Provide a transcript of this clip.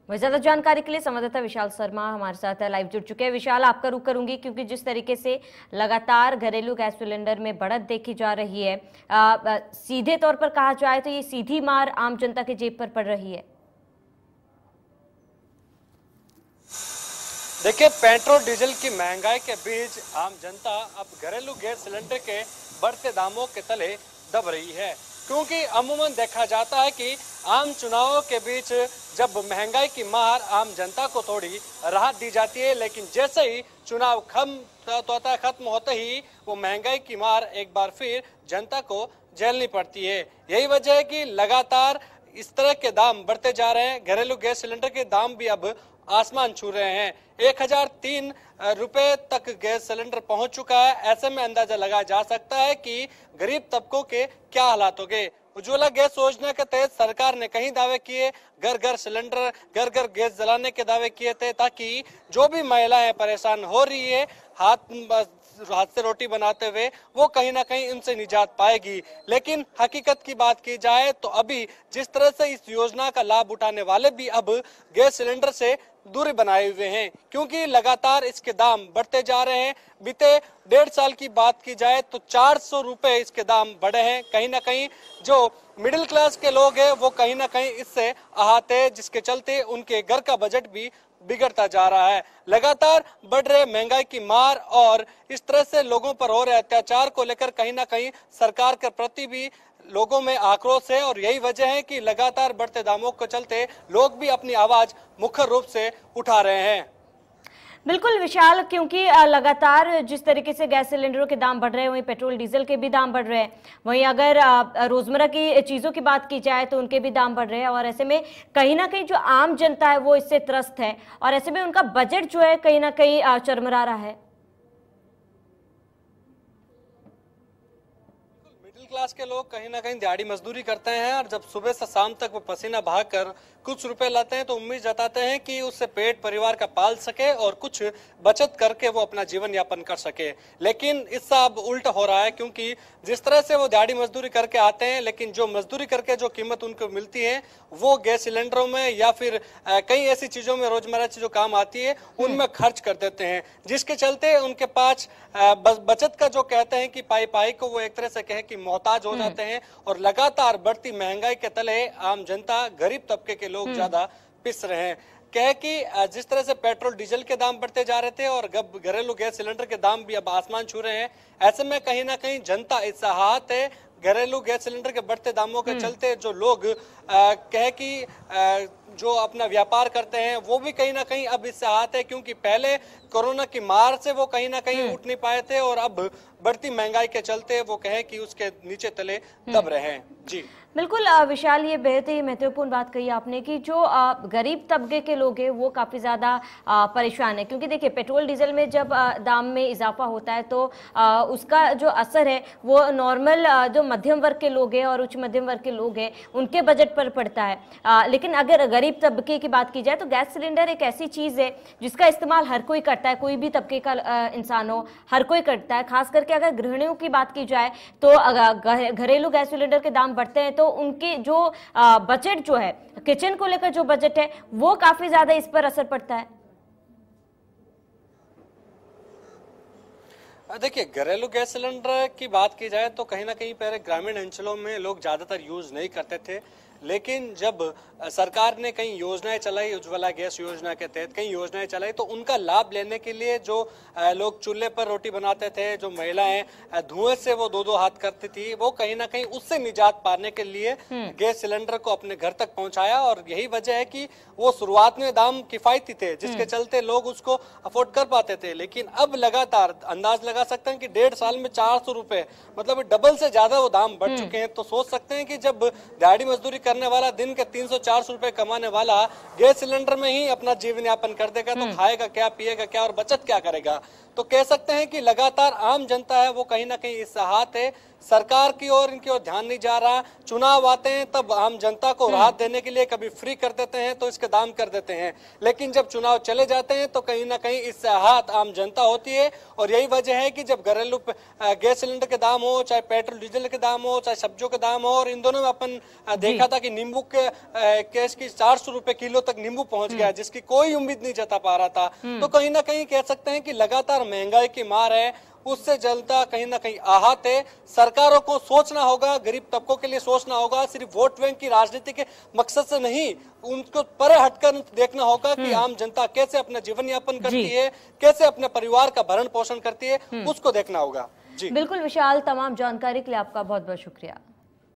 वही ज्यादा जानकारी के लिए संवाददाता विशाल शर्मा हमारे साथ लाइव जुड़ चुके हैं। विशाल, आपका रुख करूंगी क्योंकि जिस तरीके से लगातार घरेलू गैस सिलेंडर में बढ़त देखी जा रही है, सीधे तौर पर कहा जाए तो ये सीधी मार आम जनता के जेब पर पड़ रही है। देखिए, पेट्रोल डीजल की महंगाई के बीच आम जनता अब घरेलू गैस सिलेंडर के बढ़ते दामों के तले दब रही है, क्योंकि अमूमन देखा जाता है कि आम चुनावों के बीच जब महंगाई की मार आम जनता को थोड़ी राहत दी जाती है, लेकिन जैसे ही चुनाव खत्म होते ही वो महंगाई की मार एक बार फिर जनता को झेलनी पड़ती है। यही वजह है कि लगातार इस तरह के दाम बढ़ते जा रहे हैं। घरेलू गैस सिलेंडर के दाम भी अब आसमान छू रहे हैं। 1003 रुपए तक गैस सिलेंडर पहुंच चुका है। ऐसे में अंदाजा लगाया जा सकता है कि गरीब तबकों के क्या हालात होंगे। उज्ज्वला गैस योजना के तहत सरकार ने कई दावे किए, घर घर सिलेंडर, घर घर गैस जलाने के दावे किए थे, ताकि जो भी महिलाएं परेशान हो रही है हाथ से रोटी बनाते हुए, वो कहीं ना कहीं उनसे निजात पाएगी। लेकिन हकीकत की बात की जाए तो अभी जिस तरह से इस योजना का लाभ उठाने वाले भी अब गैस सिलेंडर से दूरी बनाए हुए हैं, क्योंकि लगातार इसके दाम बढ़ते जा रहे हैं। बीते 1.5 साल की बात की जाए तो 400 रुपए इसके दाम बढ़े हैं। कहीं ना कहीं जो मिडिल क्लास के लोग हैं वो कहीं ना कहीं इससे आहत है, जिसके चलते उनके घर का बजट भी बिगड़ता जा रहा है। लगातार बढ़ रहे महंगाई की मार और इस तरह से लोगों पर हो रहे अत्याचार को लेकर कहीं ना कहीं सरकार के प्रति भी लोगों में आक्रोश है, और यही वजह है कि लगातार बढ़ते दामों के चलते लोग भी अपनी आवाज मुखर रूप से उठा रहे हैं। बिल्कुल विशाल, क्योंकि लगातार जिस तरीके से गैस सिलेंडरों के दाम बढ़ रहे हैं, वहीं पेट्रोल डीजल के भी दाम बढ़ रहे हैं, वहीं अगर रोजमर्रा की चीज़ों की बात की जाए तो उनके भी दाम बढ़ रहे हैं। और ऐसे में कहीं ना कहीं जो आम जनता है वो इससे त्रस्त है, और ऐसे में उनका बजट जो है कहीं ना कहीं चरमरा रहा है। मिडिल क्लास के लोग कहीं ना कहीं दिहाड़ी मजदूरी करते हैं, और जब सुबह से शाम तक वो पसीना बहाकर कुछ रुपए लाते हैं तो उम्मीद जताते हैं कि उससे पेट परिवार का पाल सके और कुछ बचत करके वो अपना जीवन यापन कर सके। लेकिन इससे अब उल्टा हो रहा है, क्योंकि जिस तरह से वो दिहाड़ी मजदूरी करके आते हैं, लेकिन जो मजदूरी करके जो कीमत उनको मिलती है वो गैस सिलेंडरों में या फिर कई ऐसी चीजों में रोजमर्रा की जो काम आती है उनमें खर्च कर देते हैं, जिसके चलते उनके पास बचत का जो कहते हैं कि पाई पाई को वो एक तरह से कहे कि मोहताज हो जाते हैं। और लगातार बढ़ती महंगाई के तले आम जनता, गरीब तबके के लोग ज्यादा पिस रहे हैं। कहे कि जिस तरह से पेट्रोल डीजल के दाम बढ़ते जा रहे थे और घरेलू गैस सिलेंडर के दाम भी अब आसमान छू रहे हैं, ऐसे में कहीं ना कहीं जनता इस आहत है। घरेलू गैस सिलेंडर के बढ़ते दामों के चलते जो लोग कहे कि जो अपना व्यापार करते हैं वो भी कहीं ना कहीं अब इससे आहत है, क्योंकि पहले कोरोना की मार से वो कहीं ना कहीं उठ नहीं पाए थे, और अब बढ़ती महंगाई के चलते वो कहे कि उसके नीचे तले दब रहे हैं। जी बिल्कुल विशाल, ये बेहद ही महत्वपूर्ण बात कही आपने कि जो गरीब तबके के लोग हैं वो काफ़ी ज़्यादा परेशान है, क्योंकि देखिए पेट्रोल डीजल में जब दाम में इजाफा होता है तो उसका जो असर है वो नॉर्मल जो मध्यम वर्ग के लोग हैं और उच्च मध्यम वर्ग के लोग हैं उनके बजट पर पड़ता है। लेकिन अगर गरीब तबके की बात की जाए तो गैस सिलेंडर एक ऐसी चीज़ है जिसका इस्तेमाल हर कोई करता है, कोई भी तबके का इंसान हो, हर कोई करता है। खास करके अगर गृहिणियों की बात की जाए तो घरेलू गैस सिलेंडर के दाम बढ़ते हैं तो उनके जो बजट जो है, किचन को लेकर जो बजट है वो काफी ज्यादा इस पर असर पड़ता है। देखिए, घरेलू गैस सिलेंडर की बात की जाए तो कहीं ना कहीं पहले ग्रामीण अंचलों में लोग ज्यादातर यूज नहीं करते थे, लेकिन जब सरकार ने कई योजनाएं चलाई, उज्ज्वला गैस योजना के तहत कई योजनाएं चलाई, तो उनका लाभ लेने के लिए जो लोग चूल्हे पर रोटी बनाते थे, जो महिलाएं धुएं से वो दो हाथ करती थी, वो कहीं ना कहीं उससे निजात पाने के लिए गैस सिलेंडर को अपने घर तक पहुंचाया। और यही वजह है कि वो शुरुआत में दाम किफायती थे, जिसके चलते लोग उसको अफोर्ड कर पाते थे। लेकिन अब लगातार अंदाज लगा सकते हैं कि 1.5 साल में 400 रुपए, मतलब डबल से ज्यादा वो दाम बढ़ चुके हैं। तो सोच सकते हैं कि जब दिहाड़ी मजदूरी करने वाला दिन के 300-400 रुपए कमाने वाला गैस सिलेंडर में ही अपना जीवन यापन कर देगा तो खाएगा क्या, पिएगा क्या और बचत क्या करेगा। तो कह सकते हैं कि लगातार आम जनता है वो कहीं ना कहीं इस आहत है, सरकार की ओर इनकी ओर ध्यान नहीं जा रहा। चुनाव आते हैं तब आम जनता को राहत देने के लिए कभी फ्री कर देते हैं तो इसके दाम कर देते हैं, लेकिन जब चुनाव चले जाते हैं तो कहीं ना कहीं इससे आहत आम जनता होती है। और यही वजह है कि जब घरेलू गैस सिलेंडर के दाम हो, चाहे पेट्रोल डीजल के दाम हो, चाहे सब्जियों के दाम हो, और इन दोनों में अपन देखा था कि नींबू के केस की 400 रुपए किलो तक नींबू पहुंच गया, जिसकी कोई उम्मीद नहीं जता पा रहा था। तो कहीं ना कहीं कह सकते हैं कि लगातार महंगाई की मार है, उससे जनता कहीं ना कहीं आहत है। सरकारों को सोचना होगा, गरीब तबकों के लिए सोचना होगा, सिर्फ वोट बैंक की राजनीति के मकसद से नहीं, उनको परे हटकर देखना होगा कि आम जनता कैसे अपना जीवन यापन करती है, कैसे अपने परिवार का भरण पोषण करती है, उसको देखना होगा। जी बिल्कुल विशाल, तमाम जानकारी के लिए आपका बहुत बहुत शुक्रिया।